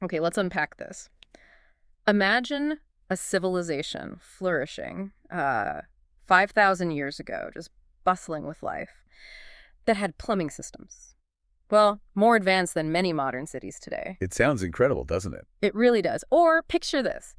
Okay, let's unpack this. Imagine a civilization flourishing 5,000 years ago, just bustling with life, that had plumbing systems. Well, more advanced than many modern cities today. It sounds incredible, doesn't it? It really does. Or picture this.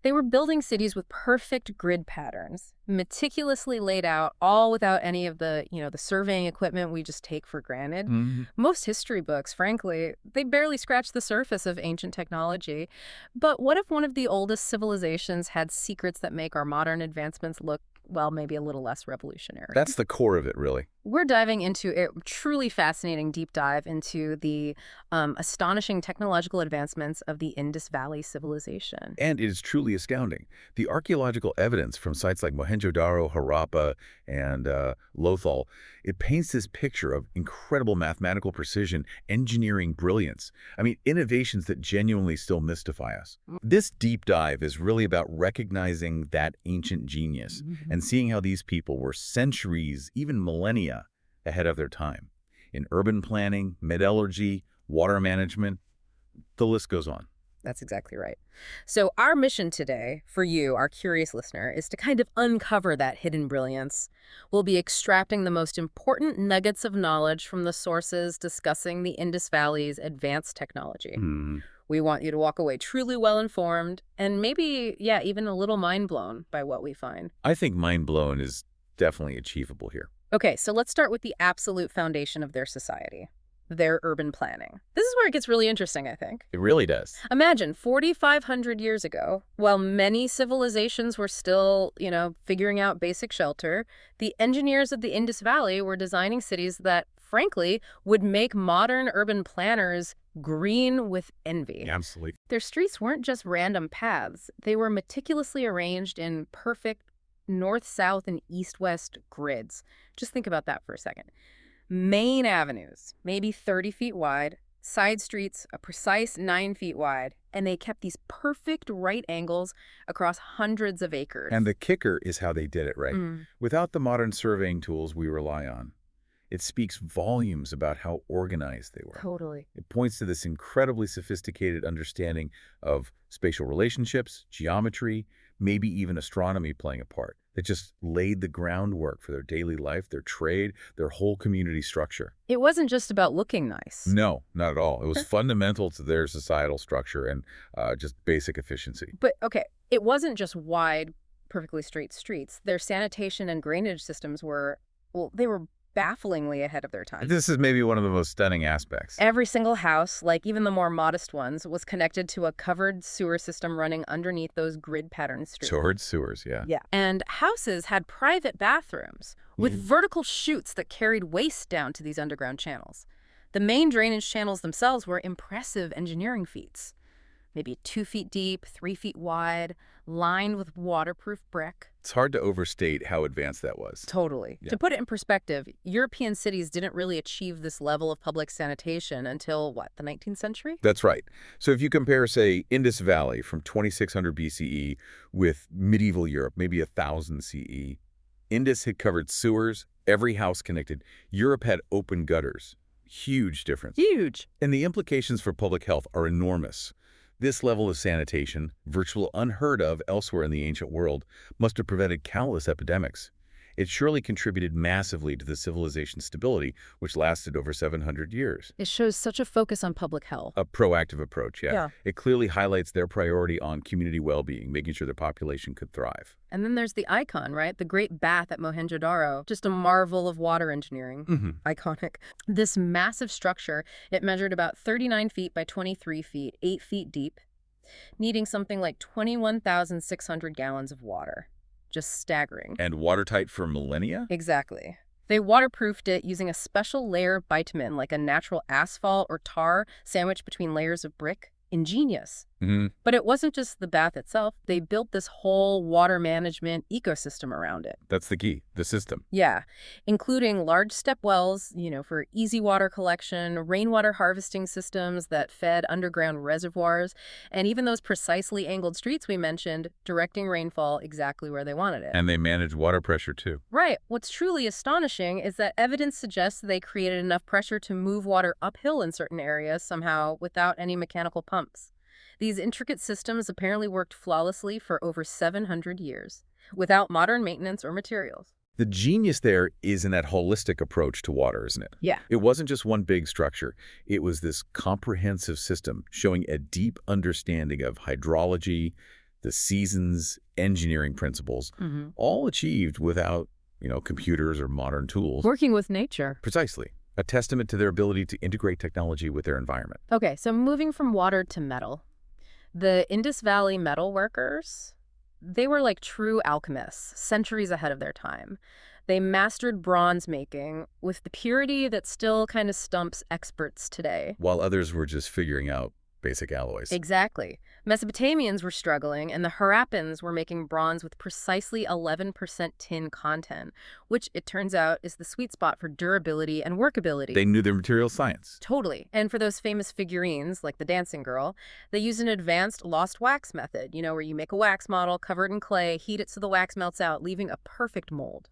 They were building cities with perfect grid patterns, meticulously laid out, all without any of the surveying equipment we just take for granted. Hmm. Most history books, frankly, they barely scratch the surface of ancient technology. But what if one of the oldest civilizations had secrets that make our modern advancements look, well, maybe a little less revolutionary? That's the core of it, really. We're diving into a truly fascinating deep dive into the astonishing technological advancements of the Indus Valley civilization. And it is truly astounding. The archaeological evidence from sites like Mohenjo-Daro, Harappa, and Lothal, it paints this picture of incredible mathematical precision, engineering brilliance. I mean, innovations that genuinely still mystify us. This deep dive is really about recognizing that ancient genius and seeing how these people were centuries, even millennia, ahead of their time. In urban planning, metallurgy, water management, the list goes on. That's exactly right. So our mission today, for you, our curious listener, is to kind of uncover that hidden brilliance. We'll be extracting the most important nuggets of knowledge from the sources discussing the Indus Valley's advanced technology. We want you to walk away truly well-informed and maybe, yeah, even a little mind-blown by what we find. I think mind blown is definitely achievable here. Okay, so let's start with the absolute foundation of their society, their urban planning. This is where it gets really interesting, I think. It really does. Imagine 4,500 years ago, while many civilizations were still, figuring out basic shelter, the engineers of the Indus Valley were designing cities that, frankly, would make modern urban planners green with envy. Absolutely. Their streets weren't just random paths. They were meticulously arranged in perfect north-south and east-west grids. Just think about that for a second. Main avenues, maybe 30 feet wide, side streets, a precise 9 feet wide, and they kept these perfect right angles across hundreds of acres. And the kicker is how they did it, right? Mm, Without the modern surveying tools we rely on. It speaks volumes about how organized they were. totally. It points to this incredibly sophisticated understanding of spatial relationships, geometry, maybe even astronomy playing a part. That just laid the groundwork for their daily life, their trade, their whole community structure. It wasn't just about looking nice. No, not at all. It was fundamental to their societal structure and just basic efficiency. But, okay, it wasn't just wide, perfectly straight streets. Their sanitation and drainage systems were, well, they were bafflingly ahead of their time. This is maybe one of the most stunning aspects. Every single house, like even the more modest ones, was connected to a covered sewer system running underneath those grid-patterned streets. Toward sewers, yeah. Yeah. And houses had private bathrooms with vertical chutes that carried waste down to these underground channels. The main drainage channels themselves were impressive engineering feats. Maybe 2 feet deep, 3 feet wide, lined with waterproof brick. It's hard to overstate how advanced that was. Totally. Yeah. To put it in perspective, European cities didn't really achieve this level of public sanitation until, what, the 19th century? That's right. So if you compare, say, Indus Valley from 2600 BCE with medieval Europe, maybe 1000 CE, Indus had covered sewers, every house connected. Europe had open gutters. Huge difference. Huge. And the implications for public health are enormous. This level of sanitation, virtually unheard of elsewhere in the ancient world, must have prevented countless epidemics. It surely contributed massively to the civilization's stability, which lasted over 700 years. It shows such a focus on public health. A proactive approach, yeah. Yeah. It clearly highlights their priority on community well-being, making sure their population could thrive. And then there's the icon, right? The Great Bath at Mohenjo-Daro. Just a marvel of water engineering. Iconic. This massive structure, it measured about 39 feet by 23 feet, 8 feet deep, needing something like 21,600 gallons of water. Just staggering. And watertight for millennia? Exactly. They waterproofed it using a special layer of bitumen, like a natural asphalt or tar sandwiched between layers of brick. Ingenious. But it wasn't just the bath itself. They built this whole water management ecosystem around it. That's the key, the system. Yeah, including large step wells, for easy water collection, rainwater harvesting systems that fed underground reservoirs, and even those precisely angled streets we mentioned, directing rainfall exactly where they wanted it. And they manage water pressure, too. Right. What's truly astonishing is that evidence suggests they created enough pressure to move water uphill in certain areas somehow without any mechanical pumps. These intricate systems apparently worked flawlessly for over 700 years, without modern maintenance or materials. The genius there is in that holistic approach to water, isn't it? Yeah. It wasn't just one big structure. It was this comprehensive system showing a deep understanding of hydrology, the seasons, engineering principles, all achieved without, computers or modern tools. Working with nature. Precisely. A testament to their ability to integrate technology with their environment. Okay, so moving from water to metal. The Indus Valley metal workers, they were like true alchemists, centuries ahead of their time. They mastered bronze making with the purity that still kind of stumps experts today. While others were just figuring out basic alloys. Exactly. Mesopotamians were struggling, and the Harappans were making bronze with precisely 11% tin content, which, it turns out, is the sweet spot for durability and workability. They knew their material science. Totally. And for those famous figurines, like the dancing girl, they use an advanced lost wax method, where you make a wax model, cover it in clay, heat it so the wax melts out, leaving a perfect mold.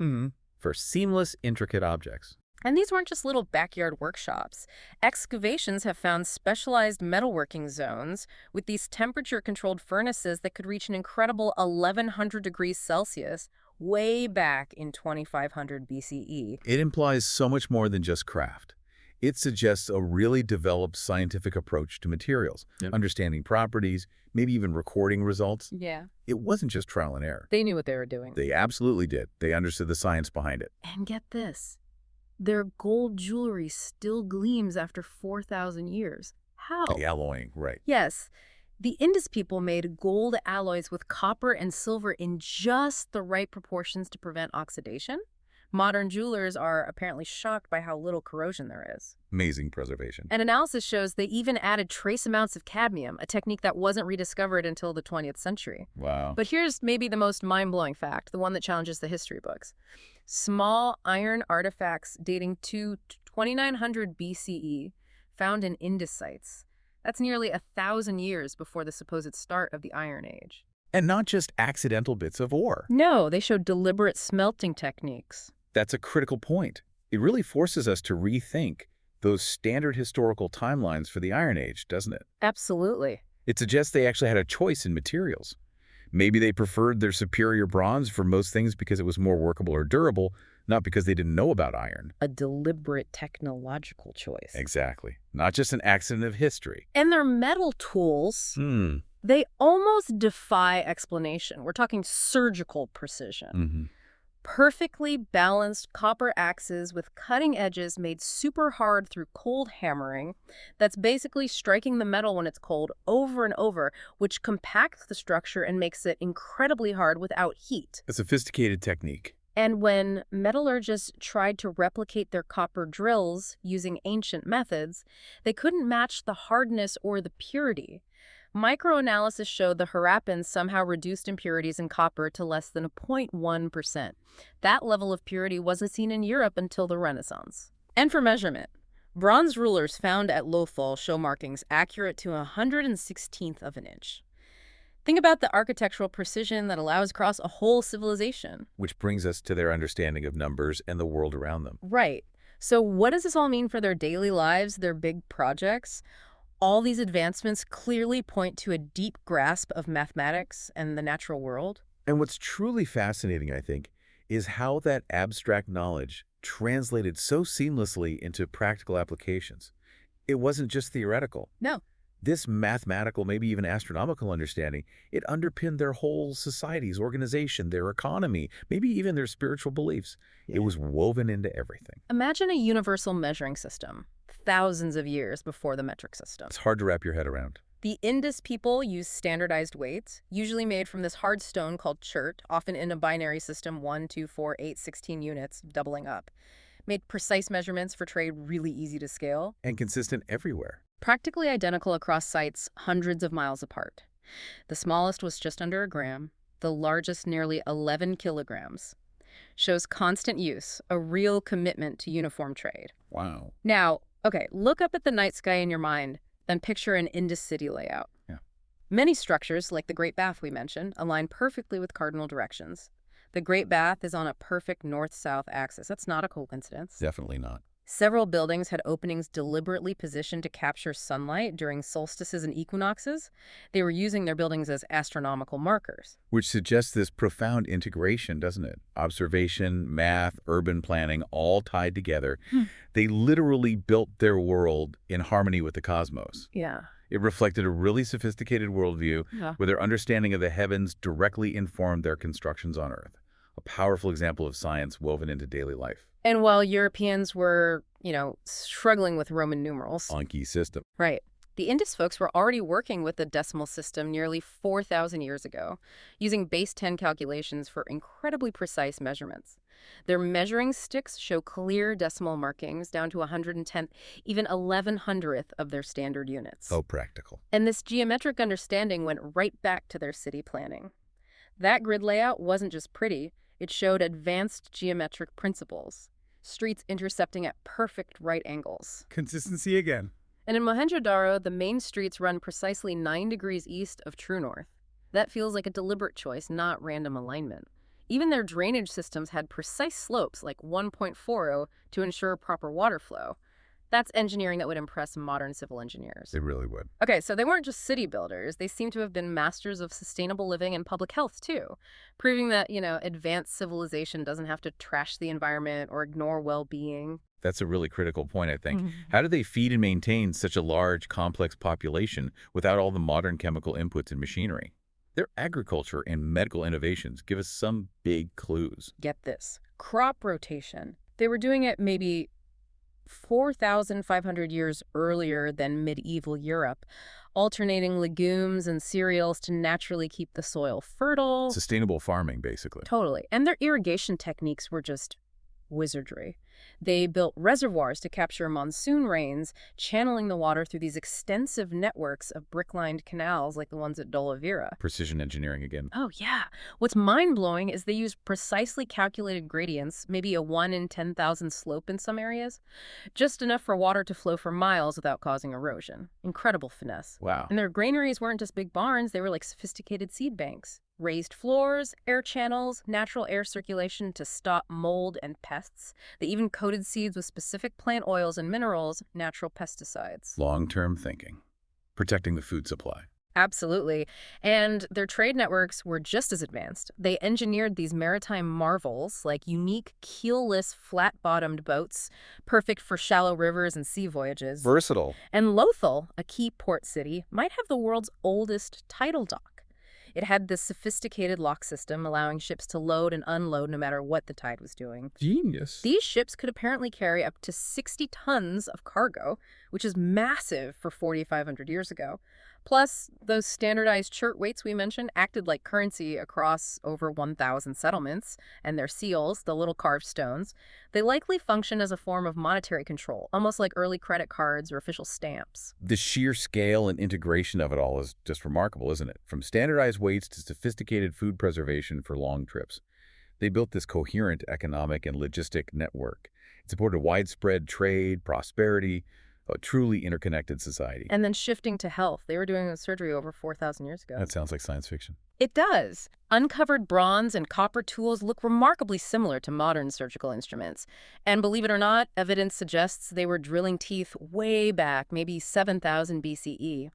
For seamless, intricate objects. And these weren't just little backyard workshops. Excavations have found specialized metalworking zones with these temperature-controlled furnaces that could reach an incredible 1,100 degrees Celsius way back in 2500 BCE. It implies so much more than just craft. It suggests a really developed scientific approach to materials, understanding properties, maybe even recording results. Yeah. It wasn't just trial and error. They knew what they were doing. They absolutely did. They understood the science behind it. And get this. Their gold jewelry still gleams after 4,000 years. How? The alloying, right. Yes. The Indus people made gold alloys with copper and silver in just the right proportions to prevent oxidation. Modern jewelers are apparently shocked by how little corrosion there is. Amazing preservation. And analysis shows they even added trace amounts of cadmium, a technique that wasn't rediscovered until the 20th century. Wow. But here's maybe the most mind-blowing fact, the one that challenges the history books. Small iron artifacts dating to 2900 BCE found in Indus sites. That's nearly 1,000 years before the supposed start of the Iron Age. And not just accidental bits of ore. No, they showed deliberate smelting techniques. That's a critical point. It really forces us to rethink those standard historical timelines for the Iron Age, doesn't it? Absolutely. It suggests they actually had a choice in materials. Maybe they preferred their superior bronze for most things because it was more workable or durable, not because they didn't know about iron. A deliberate technological choice. Exactly. Not just an accident of history. And their metal tools, they almost defy explanation. We're talking surgical precision. Perfectly balanced copper axes with cutting edges made super hard through cold hammering that's basically striking the metal when it's cold over and over, which compacts the structure and makes it incredibly hard without heat. A sophisticated technique. And when metallurgists tried to replicate their copper drills using ancient methods, they couldn't match the hardness or the purity. Microanalysis showed the Harappans somehow reduced impurities in copper to less than 0.1%. That level of purity wasn't seen in Europe until the Renaissance. And for measurement, bronze rulers found at Lothal show markings accurate to 1/16th of an inch. Think about the architectural precision that allows across a whole civilization. Which brings us to their understanding of numbers and the world around them. Right. So what does this all mean for their daily lives, their big projects? All these advancements clearly point to a deep grasp of mathematics and the natural world. And what's truly fascinating, I think, is how that abstract knowledge translated so seamlessly into practical applications. It wasn't just theoretical. No. This mathematical, maybe even astronomical understanding, it underpinned their whole society's organization, their economy, maybe even their spiritual beliefs. It was woven into everything. Imagine a universal measuring system, thousands of years before the metric system. It's hard to wrap your head around. The Indus people used standardized weights, usually made from this hard stone called chert, often in a binary system, 1, 2, 4, 8, 16 units, doubling up. Made precise measurements for trade really easy to scale. And consistent everywhere. Practically identical across sites hundreds of miles apart. The smallest was just under a gram, the largest nearly 11 kilograms. Shows constant use, a real commitment to uniform trade. Wow. Now, okay, look up at the night sky in your mind, then picture an Indus city layout. Yeah. Many structures, like the Great Bath we mentioned, align perfectly with cardinal directions. The Great Bath is on a perfect north-south axis. That's not a coincidence. Definitely not. Several buildings had openings deliberately positioned to capture sunlight during solstices and equinoxes. They were using their buildings as astronomical markers. Which suggests this profound integration, doesn't it? Observation, math, urban planning, all tied together. Hmm. They literally built their world in harmony with the cosmos. Yeah. It reflected a really sophisticated worldview Yeah. where their understanding of the heavens directly informed their constructions on Earth. A powerful example of science woven into daily life. And while Europeans were, struggling with Roman numerals, Anki system. right, the Indus folks were already working with the decimal system nearly 4,000 years ago, using base 10 calculations for incredibly precise measurements. Their measuring sticks show clear decimal markings down to 110th, even 1100th of their standard units. Oh, practical. And this geometric understanding went right back to their city planning. That grid layout wasn't just pretty, it showed advanced geometric principles, streets intersecting at perfect right angles. Consistency again. And in Mohenjo-Daro, the main streets run precisely 9 degrees east of true north. That feels like a deliberate choice, not random alignment. Even their drainage systems had precise slopes, like 1.40, to ensure proper water flow. That's engineering that would impress modern civil engineers. It really would. Okay, so they weren't just city builders. They seem to have been masters of sustainable living and public health, too, proving that, advanced civilization doesn't have to trash the environment or ignore well-being. That's a really critical point, I think. How do they feed and maintain such a large, complex population without all the modern chemical inputs and machinery? Their agriculture and medical innovations give us some big clues. Get this. Crop rotation. They were doing it maybe 4,500 years earlier than medieval Europe, alternating legumes and cereals to naturally keep the soil fertile. Sustainable farming, basically. Totally. And their irrigation techniques were just wizardry. They built reservoirs to capture monsoon rains, channeling the water through these extensive networks of brick-lined canals like the ones at Dolavira. Precision engineering again. Oh, yeah. What's mind-blowing is they use precisely calculated gradients, maybe a 1 in 10,000 slope in some areas, just enough for water to flow for miles without causing erosion. Incredible finesse. Wow. And their granaries weren't just big barns, they were like sophisticated seed banks. Raised floors, air channels, natural air circulation to stop mold and pests. They even coated seeds with specific plant oils and minerals, natural pesticides. Long-term thinking. Protecting the food supply. Absolutely. And their trade networks were just as advanced. They engineered these maritime marvels, like unique keelless, flat-bottomed boats, perfect for shallow rivers and sea voyages. Versatile. And Lothal, a key port city, might have the world's oldest tidal dock. It had this sophisticated lock system allowing ships to load and unload no matter what the tide was doing. Genius. These ships could apparently carry up to 60 tons of cargo, which is massive for 4,500 years ago. Plus, those standardized chert weights we mentioned acted like currency across over 1,000 settlements, and their seals, the little carved stones, they likely function as a form of monetary control, almost like early credit cards or official stamps. The sheer scale and integration of it all is just remarkable, isn't it? From standardized weights to sophisticated food preservation for long trips. They built this coherent economic and logistic network. It supported widespread trade, prosperity, a truly interconnected society. And then shifting to health. They were doing surgery over 4,000 years ago. That sounds like science fiction. It does. Uncovered bronze and copper tools look remarkably similar to modern surgical instruments. And believe it or not, evidence suggests they were drilling teeth way back, maybe 7,000 BCE,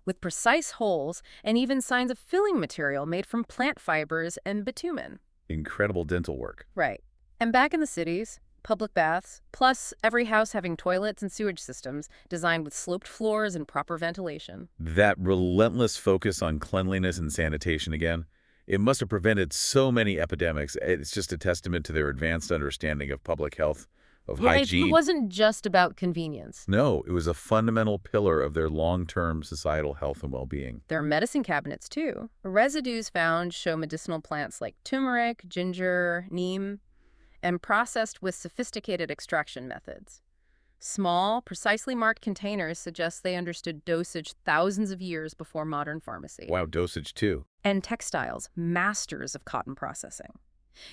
with precise holes and even signs of filling material made from plant fibers and bitumen. Incredible dental work. Right. And back in the cities, public baths, plus every house having toilets and sewage systems designed with sloped floors and proper ventilation. That relentless focus on cleanliness and sanitation again, it must have prevented so many epidemics. It's just a testament to their advanced understanding of public health, of hygiene. It wasn't just about convenience. No, it was a fundamental pillar of their long-term societal health and well-being. There are medicine cabinets, too. Residues found show medicinal plants like turmeric, ginger, neem, and processed with sophisticated extraction methods. Small, precisely marked containers suggest they understood dosage thousands of years before modern pharmacy. Wow, dosage too. And textiles, masters of cotton processing.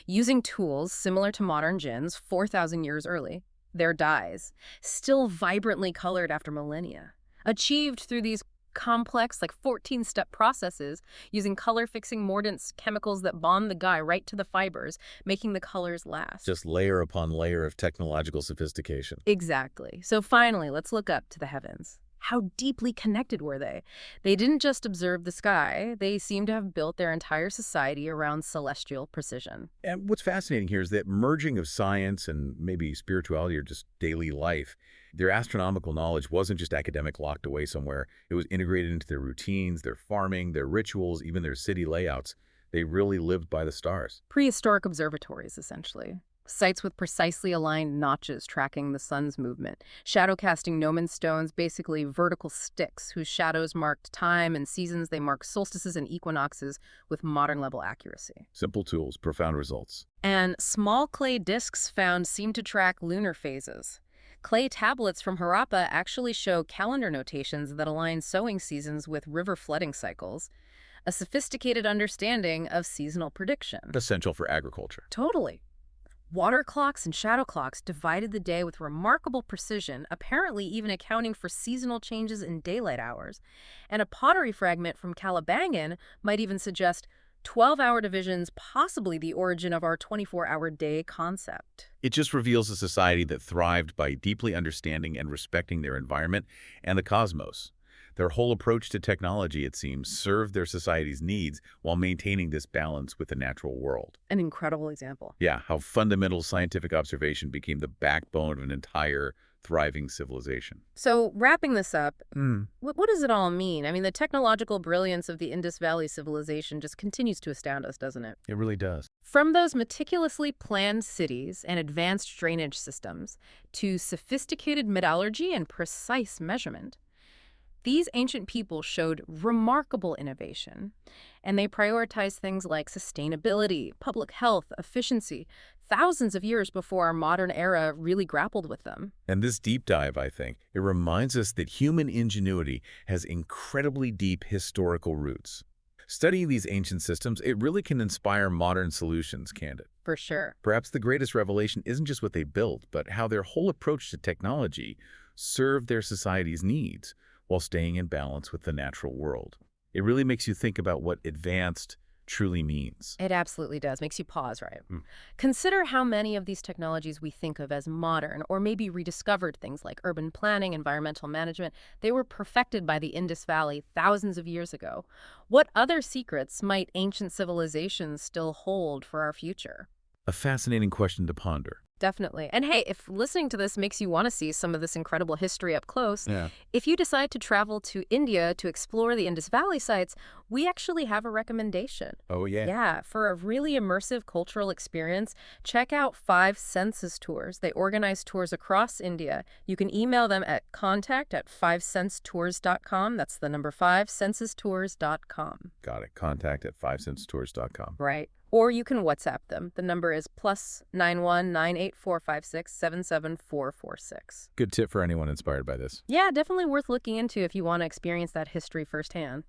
Using tools similar to modern gins 4,000 years early, their dyes, still vibrantly colored after millennia, achieved through these complex, like 14-step processes using color-fixing mordants, chemicals that bond the dye right to the fibers, making the colors last. Just layer upon layer of technological sophistication. Exactly. So finally, let's look up to the heavens. How deeply connected were they? They didn't just observe the sky. They seem to have built their entire society around celestial precision. And what's fascinating here is that merging of science and maybe spirituality or just daily life, their astronomical knowledge wasn't just academic locked away somewhere. It was integrated into their routines, their farming, their rituals, even their city layouts. They really lived by the stars. Prehistoric observatories, essentially. Sites with precisely aligned notches tracking the sun's movement. Shadow-casting gnomon stones, basically vertical sticks whose shadows marked time and seasons. They mark solstices and equinoxes with modern-level accuracy. Simple tools, profound results. And small clay discs found seem to track lunar phases. Clay tablets from Harappa actually show calendar notations that align sowing seasons with river flooding cycles. A sophisticated understanding of seasonal prediction. Essential for agriculture. Totally. Water clocks and shadow clocks divided the day with remarkable precision, apparently even accounting for seasonal changes in daylight hours. And a pottery fragment from Calibangan might even suggest 12-hour divisions, possibly the origin of our 24-hour day concept. It just reveals a society that thrived by deeply understanding and respecting their environment and the cosmos. Their whole approach to technology, it seems, served their society's needs while maintaining this balance with the natural world. An incredible example. Yeah, how fundamental scientific observation became the backbone of an entire thriving civilization. So, wrapping this up, what does it all mean? I mean, the technological brilliance of the Indus Valley civilization just continues to astound us, doesn't it? It really does. From those meticulously planned cities and advanced drainage systems to sophisticated metallurgy and precise measurement, these ancient people showed remarkable innovation, and they prioritized things like sustainability, public health, efficiency, thousands of years before our modern era really grappled with them. And this deep dive, I think, it reminds us that human ingenuity has incredibly deep historical roots. Studying these ancient systems, it really can inspire modern solutions, can't it? For sure. Perhaps the greatest revelation isn't just what they built, but how their whole approach to technology served their society's needs while staying in balance with the natural world. It really makes you think about what advanced truly means. It absolutely does. Makes you pause, right? Consider how many of these technologies we think of as modern or maybe rediscovered, things like urban planning, environmental management. They were perfected by the Indus Valley thousands of years ago. What other secrets might ancient civilizations still hold for our future? A fascinating question to ponder. Definitely. And hey, if listening to this makes you want to see some of this incredible history up close, Yeah. if you decide to travel to India to explore the Indus Valley sites, we actually have a recommendation. Oh, yeah. Yeah, for a really immersive cultural experience, check out 5 Senses Tours. They organize tours across India. You can email them at contact@fivesensestours.com. That's the number 5, sensestours.com. Got it. Contact at fivesensestours.com. Right. Or you can WhatsApp them. The number is +91 98456 77446. Good tip for anyone inspired by this. Yeah, definitely worth looking into if you want to experience that history firsthand.